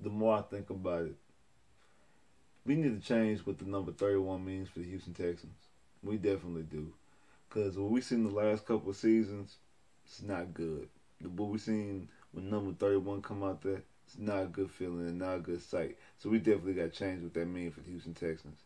the more I think about it, we need to change what the number 31 means for the Houston Texans. We definitely do. Because what we seen the last couple of seasons, it's not good. What we seen when number 31 come out there, it's not a good feeling and not a good sight. So we definitely got to change what that means for the Houston Texans.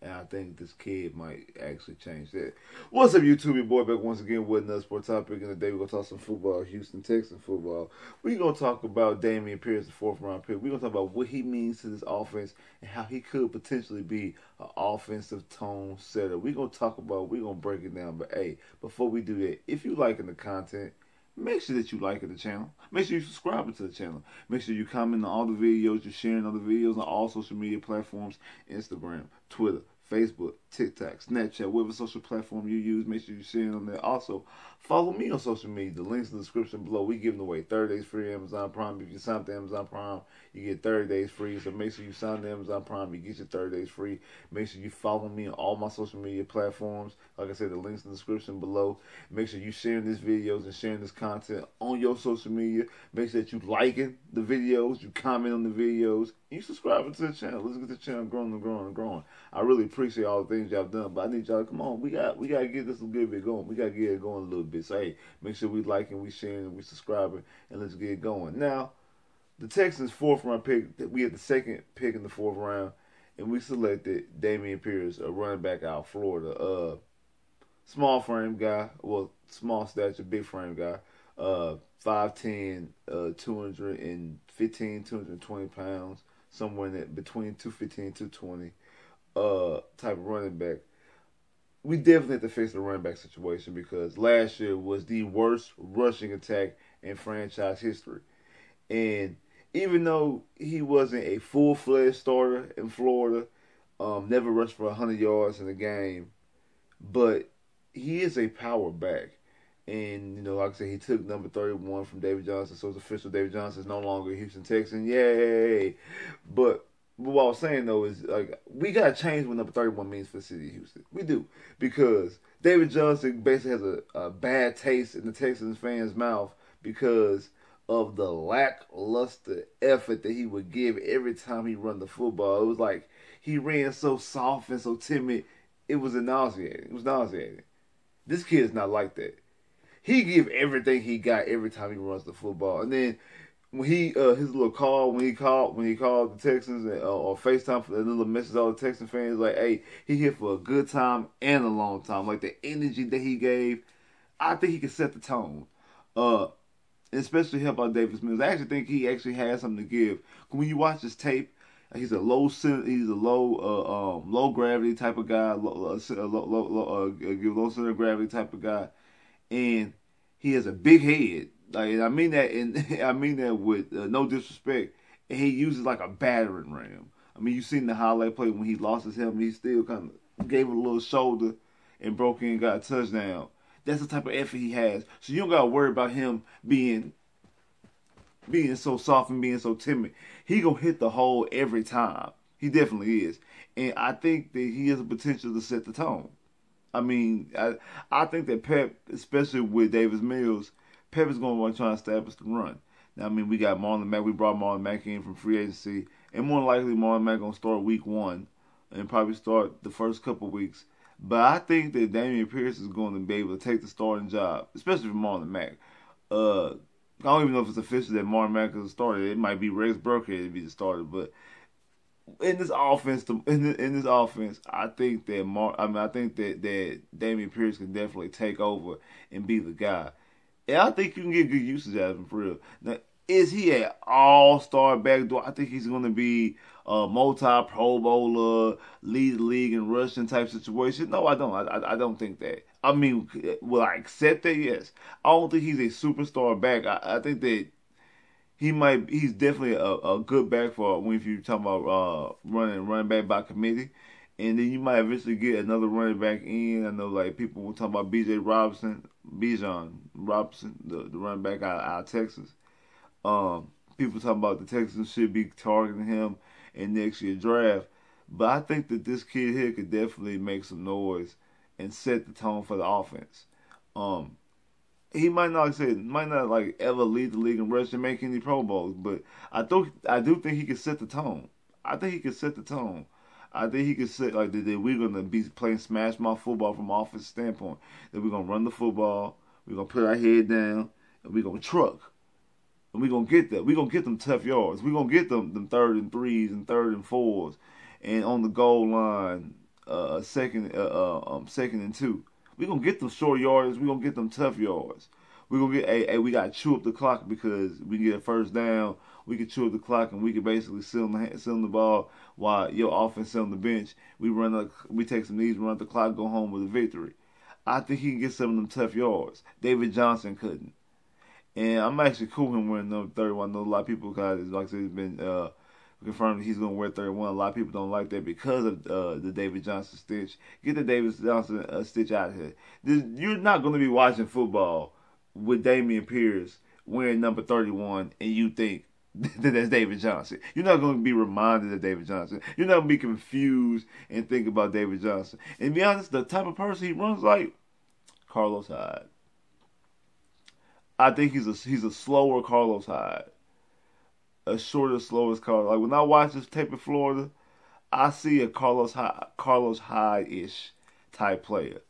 And I think this kid might actually change that. What's up, YouTube? Your boy back once again with another sports topic. And today we're going to talk some football, Houston Texans football. We're going to talk about Dameon Pierce, the fourth round pick. We're going to talk about what he means to this offense and how he could potentially be an offensive tone setter. We're going to break it down. But hey, before we do that, if you liking the content, make sure that you like the channel. Make sure you subscribe to the channel. Make sure you comment on all the videos. You're sharing all the videos on all social media platforms. Instagram, Twitter, Facebook, TikTok, Snapchat, whatever social platform you use. Make sure you're sharing on there. Also, follow me on social media. The links in the description below. We giving away 30 days free Amazon Prime. If you sign up to Amazon Prime, you get 30 days free. So make sure you sign to Amazon Prime. You get your 30 days free. Make sure you follow me on all my social media platforms. Like I said, the links in the description below. Make sure you sharing these videos and sharing this content on your social media. Make sure that you liking the videos, you comment on the videos, you subscribing to the channel. Let's get the channel growing and growing and growing. I really appreciate all the things y'all done, but I need y'all to come on. We gotta get this a good bit going. We gotta get it going a little bit. So hey, make sure we liking, we sharing, we subscribing, and let's get it going. Now, the Texans' fourth round pick, we had the second pick in the fourth round, and we selected Dameon Pierce, a running back out of Florida. Small frame guy, well, small stature, big frame guy. 5'10", 215, 220 pounds, somewhere in that between 215 and 220. Type of running back. We definitely have to face the running back situation because last year was the worst rushing attack in franchise history. And even though he wasn't a full-fledged starter in Florida, never rushed for 100 yards in a game, but he is a power back. And, you know, like I said, he took number 31 from David Johnson, so it's official. David Johnson is no longer a Houston Texan. Yay! But what I was saying, though, is, like, we got to change what number 31 means for the city of Houston. We do. Because David Johnson basically has a bad taste in the Texans fans' mouth because of the lackluster effort that he would give every time he run the football. It was like he ran so soft and so timid. It was nauseating. It was nauseating. This kid is not like that. He give everything he got every time he runs the football. And then when he his little call when he called the Texans or FaceTime for the little message to all the Texan fans like, hey, he here for a good time and a long time. Like the energy that he gave, I think he could set the tone. Especially help out Davis Mills. I actually think he actually has something to give. When you watch his tape, he's a low gravity type of guy, low center of gravity type of guy, and he has a big head. Like I mean that, and I mean that with no disrespect. And he uses like a battering ram. I mean, you seen the highlight play when he lost his helmet. He still kind of gave it a little shoulder and broke in and got a touchdown. That's the type of effort he has. So you don't gotta worry about him being so soft and being so timid. He gonna hit the hole every time. He definitely is. And I think that he has the potential to set the tone. I mean, I think that Pep, especially with Davis Mills, Pep is going to want to try to establish the run. Now, I mean, we got Marlon Mack. We brought Marlon Mack in from free agency. And more likely, Marlon Mack going to start week 1 and probably start the first couple weeks. But I think that Dameon Pierce is going to be able to take the starting job, especially for Marlon Mack. I don't even know if it's official that Marlon Mack is a starter. It might be Rex Burkhead to be the starter. But in this offense, I think that Dameon Pierce can definitely take over and be the guy. And I think you can get good usage out of him for real. Now, is he an all-star back? Do I think he's going to be a multi-Pro Bowler, lead the league in rushing type situation? No, I don't. I don't think that. I mean, will I accept that? Yes. I don't think he's a superstar back. I think that he's definitely a good back for when if you're talking about running back by committee. And then you might eventually get another running back in. I know like people were talking about Bijan Robinson, the running back out of Texas. People talking about the Texans should be targeting him in next year's draft. But I think that this kid here could definitely make some noise and set the tone for the offense. he might not, like I said, might not like ever lead the league in rushing, make any Pro Bowls, but I do think he can set the tone. I think he can set the tone. I think he can set like that we're gonna be playing smash mouth football from offense standpoint. That we're gonna run the football, we're gonna put our head down, and we're gonna truck. And we're gonna get that. We're gonna get them tough yards. We're gonna get them 3rd and 3s and 3rd and 4s, and on the goal line, second and 2. We're gonna get them short yards. We're gonna get them tough yards. We're gonna get we gotta chew up the clock because we get a first down. We can chew up the clock and we can basically sit on the ball while your offense sit on the bench. We take some knees, run up the clock, go home with a victory. I think he can get some of them tough yards. David Johnson couldn't. And I'm actually cool with him wearing number 31. I know a lot of people, guys, like I said, it's been confirmed that he's going to wear 31. A lot of people don't like that because of the David Johnson stitch. Get the David Johnson stitch out of here. You're not going to be watching football with Dameon Pierce wearing number 31 and you think that that's David Johnson. You're not going to be reminded of David Johnson. You're not going to be confused and think about David Johnson. And to be honest, the type of person he runs like, Carlos Hyde. I think he's a slower Carlos Hyde, a shorter, slower Carlos. Like when I watch this tape in Florida, I see a Carlos Hyde ish type player.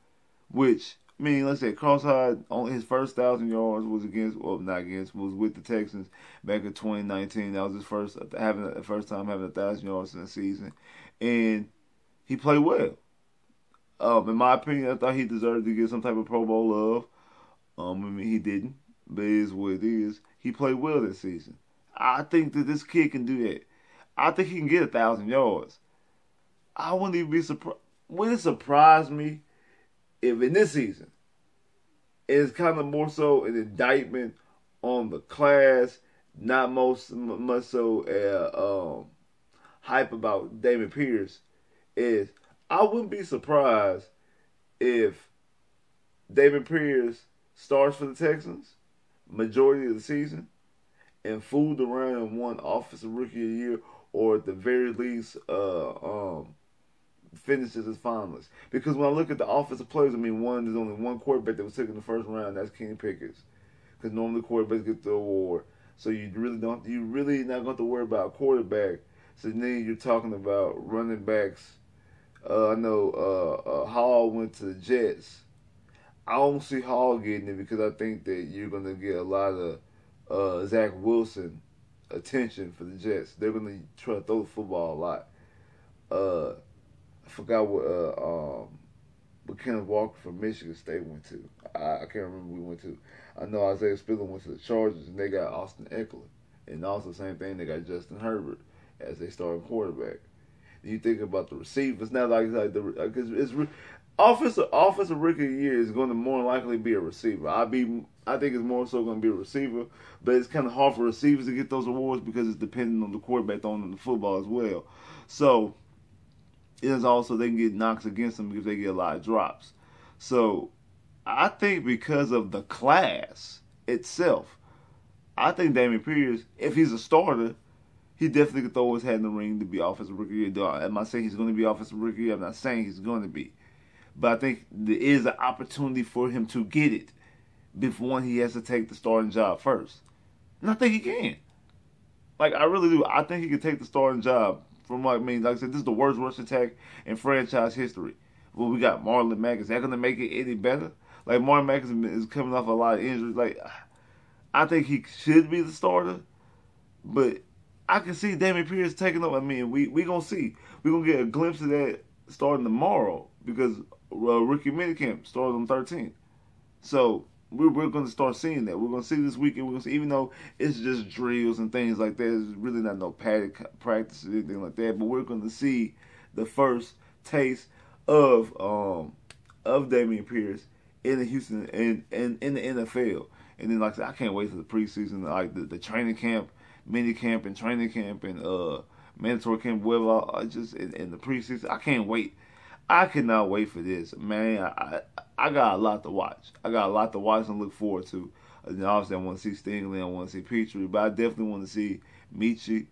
Which I mean, let's say Carlos Hyde on his first 1,000 yards was was with the Texans back in 2019. That was his first time having 1,000 yards in a season, and he played well. In my opinion, I thought he deserved to get some type of Pro Bowl love. I mean, he didn't. But it is what it is. He played well this season. I think that this kid can do that. I think he can get 1,000 yards. I wouldn't even be surprised. Would it surprise me if in this season it's kind of more so an indictment on the class, not much so hype about Dameon Pierce? Is I wouldn't be surprised if Dameon Pierce starts for the Texans majority of the season and fooled around and won Offensive Rookie of the Year, or at the very least finishes as finalist. Because when I look at the offensive players, there's only one quarterback that was taken in the first round. That's Kenny Pickett. Because normally quarterbacks get the award, so you really not going to have to worry about a quarterback. So then you're talking about running backs. I know Hall went to the Jets. I don't see Hall getting it because I think that you're going to get a lot of Zach Wilson attention for the Jets. They're going to try to throw the football a lot. I forgot what Kenneth Walker from Michigan State went to. I can't remember who we went to. I know Isaiah Spiller went to the Chargers and they got Austin Eckler. And also same thing, they got Justin Herbert as their starting quarterback. You think about the receivers now, because it's offensive rookie of the year is going to more likely be a receiver. I think it's more so going to be a receiver, but it's kind of hard for receivers to get those awards because it's dependent on the quarterback throwing the football as well. So it is also they can get knocks against them because they get a lot of drops. So I think because of the class itself, I think Dameon Pierce, if he's a starter, he definitely could throw his hat in the ring to be offensive rookie of the year. Am I saying he's going to be offensive rookie of the year? I'm not saying he's going to be. But I think there is an opportunity for him to get it before he has to take the starting job first. And I think he can. Like, I really do. I think he can take the starting job from what I mean. Like I said, this is the worst rush attack in franchise history. Well, we got Marlon Mack. Is that going to make it any better? Like, Marlon Mack is coming off a lot of injuries. Like, I think he should be the starter. But I can see Dameon Pierce taking up. I mean, we going to see. We're going to get a glimpse of that starting tomorrow because rookie minicamp starts on 13th. So we're going to start seeing that. We're going to see this weekend. We're going to see, even though it's just drills and things like that, there's really not no padded practice or anything like that. But we're going to see the first taste of Dameon Pierce in the Houston and in the NFL. And then, like I said, I can't wait for the preseason, like the training camp, mini camp, and training camp, and mandatory camp, whatever. Just in the preseason, I can't wait. I cannot wait for this, man. I got a lot to watch. I got a lot to watch and look forward to. And obviously, I want to see Stingley. I want to see Petrie, but I definitely want to see Michi.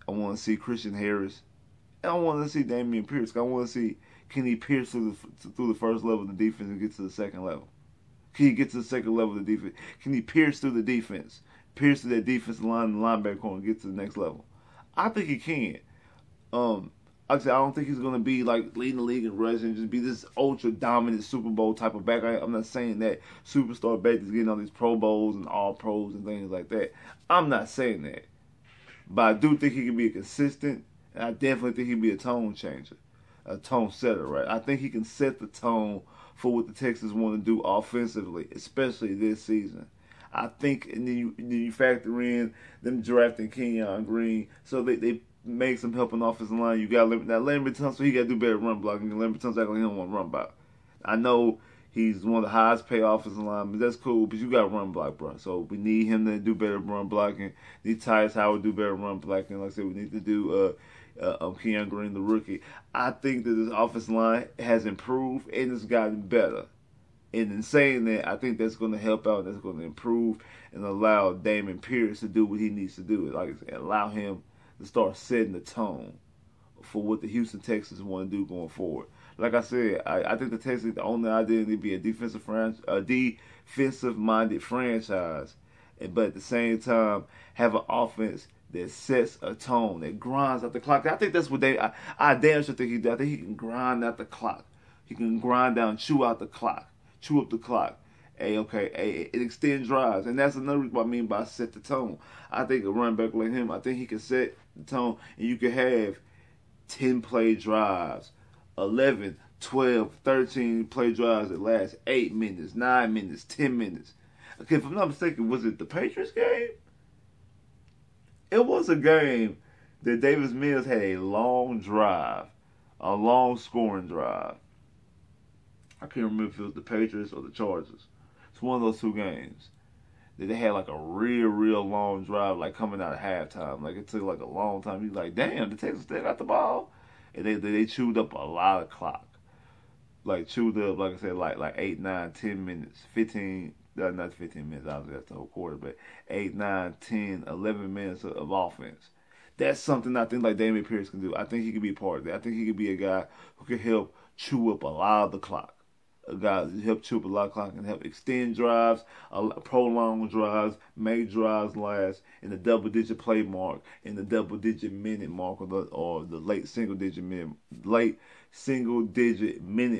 I want to see Christian Harris. And I want to see Dameon Pierce. I want to see can he pierce through the first level of the defense and get to the second level. Can he get to the second level of the defense? Can he pierce through the defense? Pierce through that defensive line and linebacker core and get to the next level? I think he can. Like I said, I don't think he's going to be like leading the league in rushing, just be this ultra dominant Super Bowl type of back. I'm not saying that superstar back is getting all these Pro Bowls and All Pros and things like that. I'm not saying that. But I do think he can be consistent, and I definitely think he can be a tone changer, a tone setter, right? I think he can set the tone for what the Texans want to do offensively, especially this season. I think, and then you factor in them drafting Kenyon Green, so they make some helping offensive line. You got Larry Tunsil, he got to do better run blocking. Larry Tunsil he don't want to run block. I know he's one of the highest paid offensive linemen. That's cool, but you got to run block, bro. So we need him to do better run blocking. Need Tyus Howard to do better run blocking. Like I said, we need to do Kenyon Green, the rookie. I think that this offensive line has improved and it's gotten better. And in saying that, I think that's going to help out. That's going to improve and allow Dameon Pierce to do what he needs to do. Like I said, allow him to start setting the tone for what the Houston Texans want to do going forward. Like I said, I think the Texans, the only idea to be a defensive-minded franchise, but at the same time have an offense that sets a tone, that grinds out the clock. I think that's what I damn sure think he does. I think he can grind out the clock. He can grind down, chew out the clock, chew up the clock. It extends drives, and that's another reason what I mean by set the tone. I think a running back like him, I think he can set the tone, and you can have 10-play drives, 11, 12, 13-play drives that last 8 minutes, 9 minutes, 10 minutes. Okay, if I'm not mistaken, was it the Patriots game? It was a game that Davis Mills had a long drive, a long scoring drive. I can't remember if it was the Patriots or the Chargers. It's one of those two games that they had like a real long drive, like coming out of halftime. Like it took like a long time. He's like, damn, the Texans still got the ball, and they chewed up a lot of clock. Like chewed up, like I said, like 8, 9, 10 minutes, 15. Not 15 minutes. Obviously that's the whole quarter, but 8, 9, 10, 11 minutes of offense. That's something I think like Dameon Pierce can do. I think he could be a part of that. I think he could be a guy who could help chew up a lot of the clock. A guy that help chew up a lot of clock and help extend drives, prolong drives, make drives last in the double-digit play mark, in the double-digit minute mark, or the late single-digit minute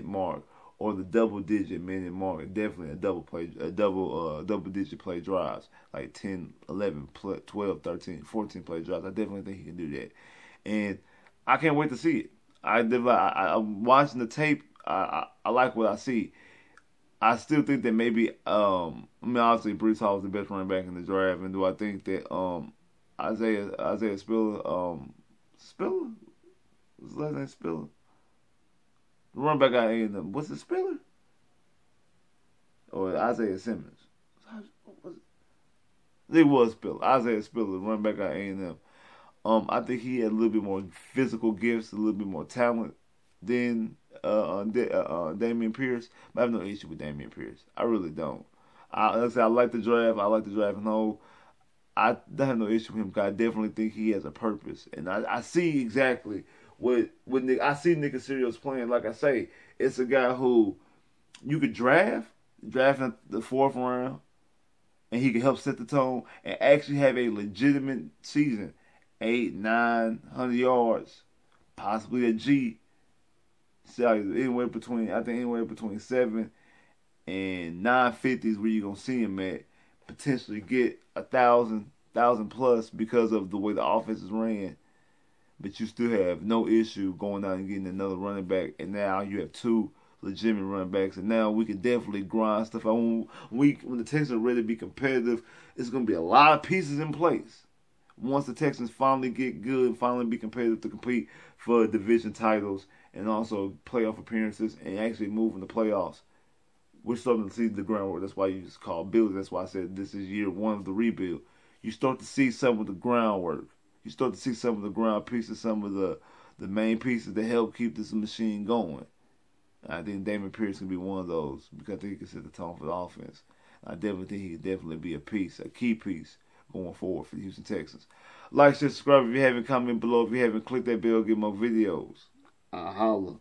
mark, or the double-digit minute mark. Definitely a double-digit play drives, like 10, 11, 12, 13, 14 play drives. I definitely think he can do that, and I can't wait to see it. I'm watching the tape. I like what I see. I still think that maybe obviously Breece Hall was the best running back in the draft, and do I think that Isaiah Spiller Spiller? What's his last name? Spiller? The running back I ain't them. What's it, Spiller? Or Isaiah Simmons? It was Spiller. Isaiah Spiller, the running back I ain't them. I think he had a little bit more physical gifts, a little bit more talent than Dameon Pierce. But I have no issue with Dameon Pierce. I really don't. Like I said, I like the draft. I like the draft. No, I have no issue with him because I definitely think he has a purpose. And I see exactly what Nick. I see Nick Caserio's playing. Like I say, it's a guy who you could draft in the 4th round, and he can help set the tone and actually have a legitimate season. 8, 900 yards, possibly a G. So anywhere between 7 and 950 is where you're gonna see him at. Potentially get 1,000 plus because of the way the offense is ran. But you still have no issue going out and getting another running back, and now you have 2 legitimate running backs, and now we can definitely grind stuff out. When the Texans are ready to be competitive, it's gonna be a lot of pieces in place. Once the Texans finally get good, finally be competitive to compete for division titles and also playoff appearances and actually move in the playoffs, we're starting to see the groundwork. That's why you just call building. That's why I said this is year 1 of the rebuild. You start to see some of the groundwork. You start to see some of the ground pieces, some of the main pieces that help keep this machine going. I think Dameon Pierce can be one of those because I think he can set the tone for the offense. I definitely think he can definitely be a key piece going forward for the Houston Texans. Like, share, subscribe if you haven't, comment below if you haven't, click that bell, get more videos. Holla.